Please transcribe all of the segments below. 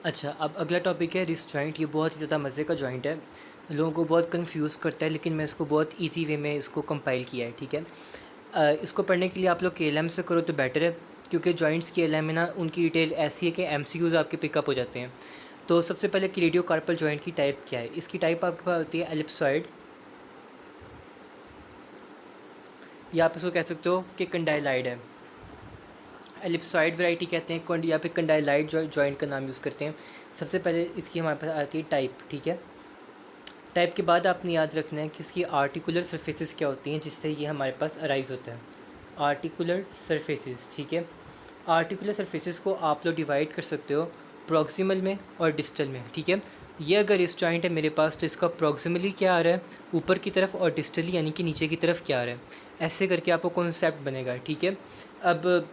अच्छा, अब अगला टॉपिक है रिस्ट जॉइंट। ये बहुत ही ज़्यादा मज़े का जॉइंट है, लोगों को बहुत कंफ्यूज करता है, लेकिन मैं इसको बहुत इजी वे में इसको कंपाइल किया है, ठीक है। इसको पढ़ने के लिए आप लोग केएलएम से करो तो बेटर है, क्योंकि जॉइंट्स केएलएम में ना उनकी डिटेल ऐसी है कि एमसीक्यूज़ आपके पिकअप हो जाते हैं। तो सबसे पहले कि रेडियो कार्पल जॉइंट की टाइप क्या है। इसकी टाइप आपके पास होती है एलिप्सॉइड, या आप इसको कह सकते हो कि कंडाइलाइड है। एलिप्सॉइड वैरायटी कहते हैं या फिर कंडाइलाइड जॉइंट का नाम यूज़ करते हैं। सबसे पहले इसकी हमारे पास आती है टाइप, ठीक है। टाइप के बाद आपने याद रखना है कि इसकी आर्टिकुलर सरफेसेस क्या होती हैं जिससे ये हमारे पास अराइज होता है। आर्टिकुलर सरफेसेस, ठीक है। आर्टिकुलर सरफेसेस को आप लोग डिवाइड कर सकते हो प्रॉक्सिमल में और डिस्टल में, ठीक है। ये अगर इस जॉइंट है मेरे पास तो इसका प्रॉक्सिमली क्या आ रहा है ऊपर की तरफ, और डिस्टली यानी कि नीचे की तरफ क्या आ रहा है। ऐसे करके आपको कॉन्सेप्ट बनेगा, ठीक है। अब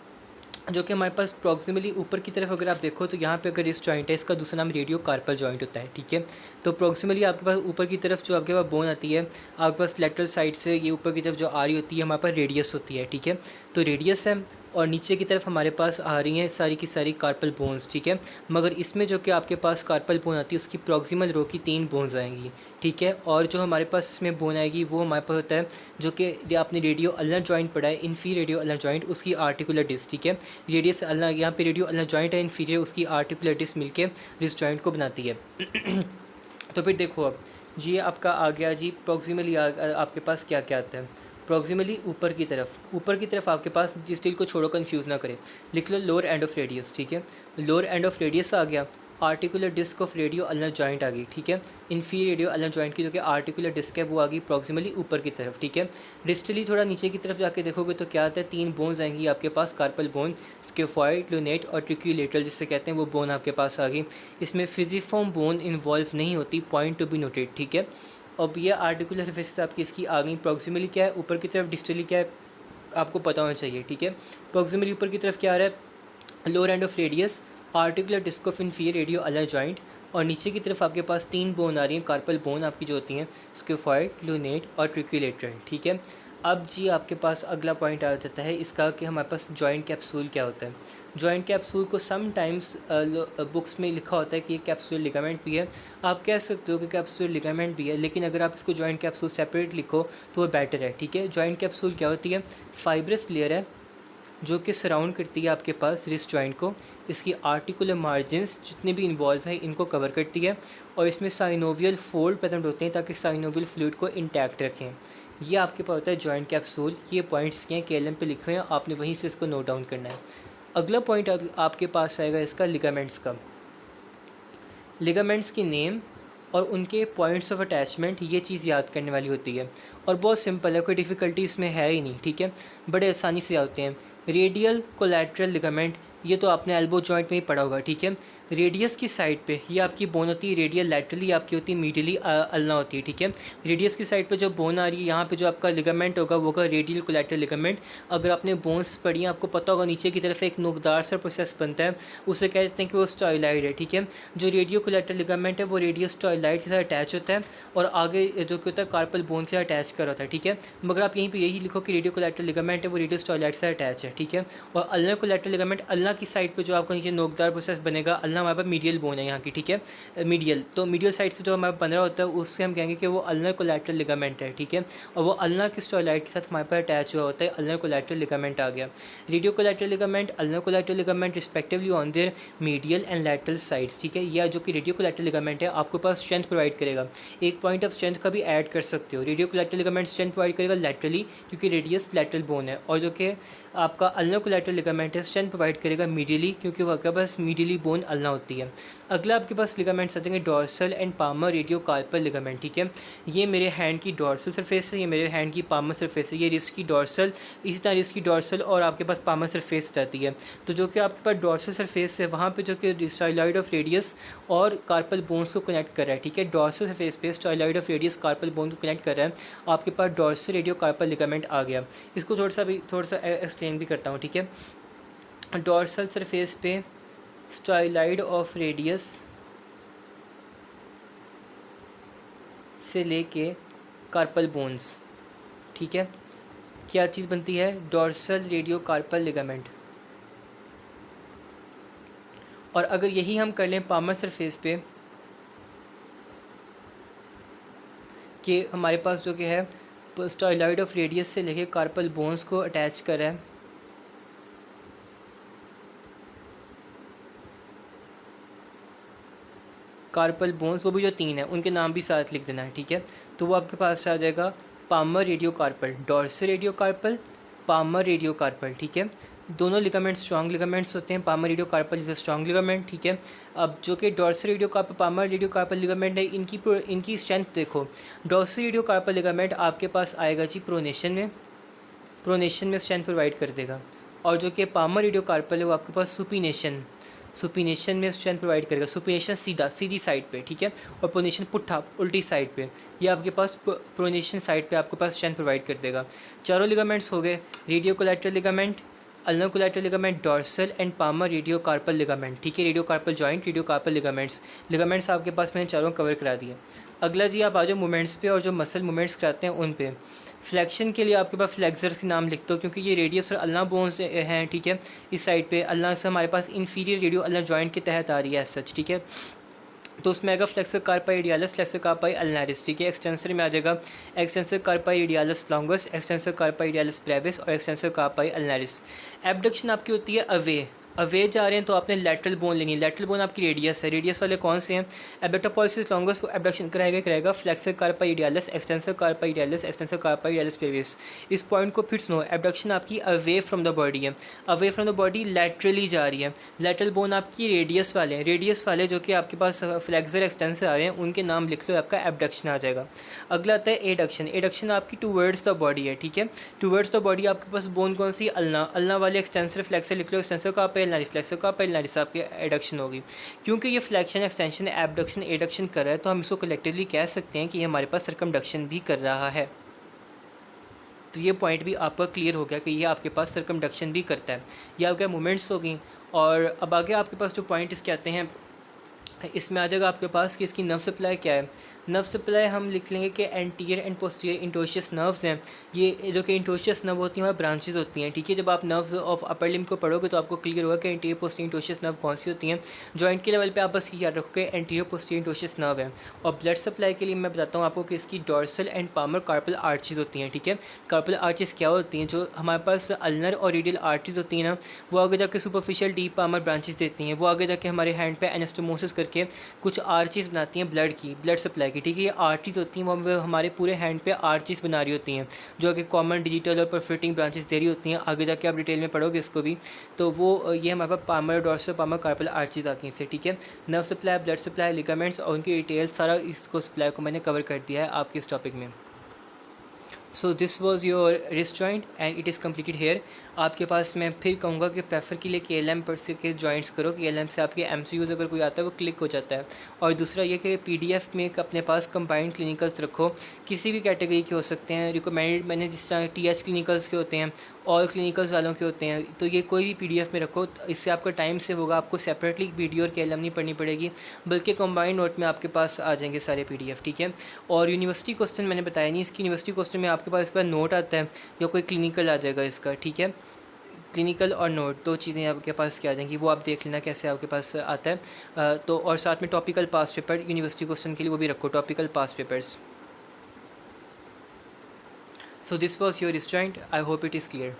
जो कि हमारे पास प्रॉक्सिमली ऊपर की तरफ अगर आप देखो तो यहाँ पे अगर इस जॉइंट है, इसका दूसरा नाम रेडियो कार्पल जॉइंट होता है, ठीक है। तो प्रॉक्सिमली आपके पास ऊपर की तरफ जो आपके पास बोन आती है, आपके पास लेटरल साइड से ये ऊपर की तरफ जो आ रही होती है हमारे पास रेडियस होती है, ठीक है। तो रेडियस है, और नीचे की तरफ हमारे पास आ रही हैं सारी की सारी कार्पल बोन्स, ठीक है। मगर इसमें जो कि आपके पास कार्पल बोन आती है उसकी प्रॉक्सिमल रो की 3 बोन्स आएंगी, ठीक है। और जो हमारे पास इसमें बोन आएगी वो हमारे पास होता है जो कि आपने रेडियो अल्नर जॉइंट पढ़ा है, इन्फीरियर रेडियो अल्नर जॉइंट, उसकी आर्टिकुलर डिस्क, ठीक है। रेडियस अल्नर, यहाँ पे रेडियो अल्नर जॉइंट है इन्फीरियर, उसकी आर्टिकुलर डिस्क मिलके रिस्ट जॉइंट को बनाती है। तो फिर देखो अब जी आपका आ गया जी प्रॉक्सिमली आपके पास क्या क्या आता है। प्रॉक्सिमली ऊपर की तरफ आपके पास, जिस स्टिल को छोड़ो कन्फ्यूज़ ना करें, लिख लो लोअर एंड ऑफ रेडियस, ठीक है। लोअर एंड ऑफ रेडियस आ गया। Articular disc of radio ulnar joint आ गई, ठीक है। इन्फीरियर रेडियो अल्नर जॉइंट की जो कि आर्टिकुलर डिस्क है वो आ गई प्रॉक्सिमली ऊपर की तरफ, ठीक है। डिस्टली थोड़ा नीचे की तरफ जाके देखोगे तो क्या आता है, 3 बोन्स आएंगी आपके पास, कार्पल बोन, स्केफॉइड, लूनेट और ट्रिक्यूलेटरल जिसे कहते हैं, वो बोन आपके पास आ गई। इसमें फिजिफॉर्म बोन इन्वॉल्व नहीं होती, पॉइंट टू बी नोटेड, ठीक है। अब ये आर्टिकुलर सरफेसेस आपकी इसकी आ गई। प्रॉक्सिमली क्या है ऊपर की तरफ, डिस्टली क्या है आपको पता होना चाहिए, ठीक है। प्रॉक्सिमली ऊपर की तरफ क्या आ रहा है, lower end of radius, articular disc of inferior radio ulnar joint, और नीचे की तरफ आपके पास 3 बोन आ रही हैं, कार्पल बोन आपकी जो होती हैं, स्केफॉइड, लूनेट और ट्रिक्यूलेटरल, ठीक है। अब जी आपके पास अगला पॉइंट आ जाता है इसका कि हमारे पास जॉइंट कैप्सूल क्या होता है। जॉइंट कैप्सूल को समटाइम्स बुक्स में लिखा होता है कि ये कैप्सूल लिगामेंट भी है। आप कह सकते हो कि कैप्सूल लिगामेंट भी है, लेकिन अगर आप इसको जॉइंट कैप्सूल सेपरेट लिखो तो वो बेटर है, ठीक है। जॉइंट कैप्सूल क्या होती है, फाइब्रस लेयर है जो कि सराउंड करती है आपके पास रिस्ट जॉइंट को। इसकी आर्टिकुलर मार्जिन्स जितने भी इन्वॉल्व हैं इनको कवर करती है, और इसमें साइनोवियल फोल्ड प्रेजेंट होते हैं ताकि साइनोवियल फ्लूइड को इंटैक्ट रखें। ये आपके पास होता है जॉइंट कैप्सूल। ये पॉइंट्स के हैं, केएलएम पे लिखे हुए हैं, आपने वहीं से इसको नोट डाउन करना है। अगला पॉइंट आपके पास आएगा इसका लिगामेंट्स का। लिगामेंट्स की नेम और उनके पॉइंट्स ऑफ अटैचमेंट, ये चीज़ याद करने वाली होती है, और बहुत सिंपल है, कोई डिफ़िकल्टी इसमें है ही नहीं, ठीक है। बड़े आसानी से आते हैं। रेडियल कोलैटरल लिगामेंट, ये तो आपने एल्बो जॉइंट में ही पढ़ा होगा, ठीक है। रेडियस की साइड पे ये आपकी बोन होती है, रेडियल लैटरली आपकी होती है, मीडियली अल्ना होती है, ठीक है। रेडियस की साइड पे जो बोन आ रही है यहाँ पे जो आपका लिगामेंट होगा वो होगा रेडियल कोलैटरल लिगामेंट। अगर आपने बोन्स पढ़ी हैं आपको पता होगा नीचे की तरफ एक नोकदार सा प्रोसेस बनता है, उसे कहते हैं कि वो स्टॉयलाइड है, ठीक है। जो रेडियो कोलैटरल लिगामेंट है वो रेडियस स्टॉयलाइड के साथ अटैच होता है, और आगे जो कि होता है कार्पल बोन के साथ अटैच कर होता है, ठीक है। मगर आप यहीं पे यही लिखो कि रेडियो कोलैटरल लिगामेंट है वो रेडियो स्टॉयलाइड से अटैच है, ठीक है। और अल्नर कोलैटरल लिगामेंट, अल्ना की साइड पे जो आपका नीचे नोकदार प्रोसेस बनेगा, अल्ना हमारे पास मीडियल बोन है यहाँ की, ठीक है। मीडियल, तो मीडियल साइड से जो हमारा बन रहा होता है उससे हम कहेंगे कि वो अल्नर कोलैटरल लिगामेंट है, ठीक है। और वो अल्ना की स्टॉयलाइड के साथ हमारे पास अटैच हुआ होता है, अल्नर कोलैटरल लिगामेंट आ गया। Radio collateral ligament, ulnar collateral ligament respectively on their medial and lateral sides, ठीक है। यह जो कि रेडियो कोलैटरल लिगामेंट है आपके पास स्ट्रेंथ प्रोवाइड करेगा। एक पॉइंट ऑफ स्ट्रेंथ का भी ऐड कर सकते हो। Radio collateral ligament strength provide करेगा लैटरली, क्योंकि रेडियस लैटरल बोन है, और जो कि आपका अल्नर कोलैटरल लिगामेंट है स्ट्रेंथ प्रोवाइड करेगा मीडियली, क्योंकि वो आपके पास मीडियली बोन अल्ना होती है। अगला आपके पास लिगामेंट्स आ जाएंगे dorsal and palmar radio carpal ligament, ठीक है। ये मेरे हैंड की डॉर्सल सरफेस है, ये मेरे हैंड की पामर सरफेस है, ये रिस्ट की डॉर्सल, इसी तरह रिस्ट की डॉर्सल और आपके पास पामर सरफेस जाती है। तो जो कि आपके पास डॉर्सल सरफेस है वहाँ पे जो कि स्टाइलॉइड ऑफ रेडियस और कार्पल बोन्स को कनेक्ट कर रहा है, ठीक है। डॉर्सल सरफेस पे styloid of radius carpal bone को कनेक्ट कर रहा है, आपके पास डॉर्सल रेडियो कार्पल लिगामेंट आ गया। इसको थोड़ा सा एक्सप्लेन भी करता हूँ, ठीक है। डॉर्सल सरफेस पे स्टाइलाइड ऑफ रेडियस से लेके कार्पल बोन्स, ठीक है, क्या चीज़ बनती है, डॉर्सल रेडियो कार्पल लिगामेंट। और अगर यही हम कर लें पामर सरफेस पे कि हमारे पास जो कि है स्टाइलॉइड ऑफ रेडियस से लेके कार्पल बोन्स को अटैच करा है, कार्पल बोन्स वो भी जो 3 हैं उनके नाम भी साथ लिख देना है, ठीक है। तो वो आपके पास आ जाएगा palmar radio carpal, dorsal radio carpal, palmar radio carpal, ठीक है। दोनों लिगामेंट्स स्ट्रॉन्ग लिगामेंट्स होते हैं। Palmar radio carpal is a strong ligament, ठीक है। अब जो कि dorsal radio carpal palmar radio carpal ligament है, इनकी स्ट्रेंथ देखो। डॉर्सल रेडियो कार्पल लिगामेंट आपके पास आएगा जी प्रोनेशन में स्ट्रेंथ प्रोवाइड कर देगा, और जो कि पामर रेडियो कार्पल है वो आपके पास सुपिनेशन में स्ट्रेंथ प्रोवाइड करेगा। सुपिनेशन सीधी साइड पे, ठीक है, और प्रोनेशन पुट्ठा उल्टी साइड पे, ये आपके पास प्रोनेशन साइड पे आपके पास स्ट्रेंथ प्रोवाइड कर देगा। चारों लिगामेंट्स हो गए, radio collateral ligament, ulnar collateral ligament, dorsal and palmar radio carpal ligament, ठीक है। Radio carpal joint, radio carpal ligaments आपके पास मैंने चारों कवर करा दिए। अगला जी आप आ जाओ मूवमेंट्स पे, और जो मसल मूवमेंट्स कराते हैं उन पे। फ्लैक्शन के लिए आपके पास फ्लेक्सर्स के नाम लिख दो, क्योंकि ये रेडियस और अल्ना बोन्स हैं, ठीक है। इस साइड पे अल्ना से हमारे पास इंफीरियर रेडियो अल्नर जॉइंट के तहत आ रही है एज सच, ठीक है। तो उसमें आएगा फ्लेक्सर कार्पाई रेडियालस, फ्लेक्सर कार्पाई अल्नारिस, ठीक है। एक्सटेंसर में आ जाएगा extensor carpi radialis longus, extensor carpi radialis brevis और एक्सटेंसर कार्पाई अल्नारिस। एबडक्शन आपकी होती है अवे जा रहे हैं तो आपने लैटरल बोन लेनी है। लैटरल बोन आपकी रेडियस है, रेडियस वाले कौन से हैं? एबडक्टोपॉलिसिस लॉन्गस को एबडक्शन कराएगा flexor carpi radialis, extensor carpi radialis, extensor carpi radialis brevis. इस पॉइंट को फिर सुनो, एबडक्शन आपकी अवे फ्रॉम द बॉडी है, away from the body laterally जा रही है। लैटरल बोन आपकी रेडियस वाले जो कि आपके पास फ्लेक्सर एक्सटेंसर आ रहे हैं उनके नाम लिख लो, आपका एबडक्शन आ जाएगा। अगला आता है एडक्शन आपकी टूवर्ड्स द बॉडी है, ठीक है। टूवर्ड्स द बॉडी आपके पास बोन कौन सी? अल्ना वाले एक्सटेंसर फ्लेक्सर लिख लो, एक्सटेंसर का नारिस, फ्लेक्सर का नारिस आपकी एडक्शन होगी। क्योंकि ये फ्लेक्शन एक्सटेंशन एबडक्शन एडक्शन कर रहा है तो हम इसको कलेक्टिवली कह सकते हैं कि ये हमारे पास सर्कमडक्शन भी कर रहा है। तो ये पॉइंट भी आपका क्लियर हो गया कि ये आपके पास सर्कमडक्शन भी करता है। ये आपके मूवमेंट्स हो गई। और अब आगे आपके पास जो पॉइंट इसके आते हैं, इसमें आ जाएगा आपके पास कि इसकी नर्व सप्लाई क्या है। नर्व सप्लाई हम लिख लेंगे कि एंटीरियर एंड पोस्टीरियर इंटोशियस नर्व्स हैं। ये जो कि इंटोशियस नर्व होती हैं वह ब्रांचेज होती हैं, ठीक है। जब आप नर्व ऑफ अपर लिम्ब को पढ़ोगे तो आपको क्लियर होगा कि एंटीरियर पोस्टीरियर इंटोशियस नर्व कौन सी होती हैं। जॉइंट के लेवल पे आप बस याद रखो कि एंटीरियर पोस्टीरियर इंटोशियस नर्व है। और ब्लड सप्लाई के लिए मैं बताता हूँ आपको कि इसकी dorsal and palmar carpal arches होती हैं, ठीक है। कार्पल आर्चेज क्या होती हैं? जो हमारे पास अल्नर और रेडियल आर्टरीज होती हैं ना, वो आगे जाके सुपरफिशियल डीप पामर ब्रांचेज देती हैं। वो आगे जाके हमारे हैंड पे एनास्टोमोसिस करके कुछ आर्चेज बनाती हैं ब्लड सप्लाई की, ठीक है। ये आर्टरीज होती हैं वो हमारे पूरे हैंड पे आर्चेस बना रही होती हैं, जो कि कॉमन डिजिटल और परफेक्टिंग ब्रांचेस दे रही होती हैं। आगे जाके आप डिटेल में पढ़ोगे इसको भी, तो वो ये हमारे पास palmar dorsal palmar carpal arches आती हैं इससे, ठीक है। Nerve supply, blood supply, ligaments और उनकी डिटेल सारा इसको सप्लाई को मैंने कवर कर दिया है आपके इस टॉपिक में। So this was your wrist joint and it is completed here. आपके पास मैं फिर कहूँगा कि प्रेफर के लिए KLM पर से के जॉइंट्स करो। KLM से आपके MCUs अगर कोई आता है वो क्लिक हो जाता है। और दूसरा ये कि PDF में अपने पास कंबाइंड क्लिनिकल्स रखो, किसी भी कैटेगरी के हो सकते हैं। रिकमेंडेड मैंने जिस तरह TH क्लिनिकल्स के होते हैं, ऑल क्लिनिकल्स वालों के होते हैं, तो ये कोई भी PDF में रखो। इससे आपका टाइम सेव होगा, आपको सेपरेटली PD और KLM नहीं पढ़नी पड़ेगी, बल्कि कंबाइंड नोट में आपके पास आ जाएंगे सारे PDF, ठीक है। और यूनिवर्सिटी क्वेश्चन मैंने बताया नहीं, इसकी यूनिवर्सिटी क्वेश्चन में आपके पास इसका नोट आता है या कोई क्लिनिकल आ जाएगा इसका, ठीक है। क्लिनिकल और नोट दो चीज़ें आपके पास क्या आ जाएंगी, वो आप देख लेना कैसे आपके पास आता है। तो और साथ में टॉपिकल पास पेपर यूनिवर्सिटी क्वेश्चन के लिए वो भी रखो, topical pass papers. So this was your wrist joint, I hope it is clear.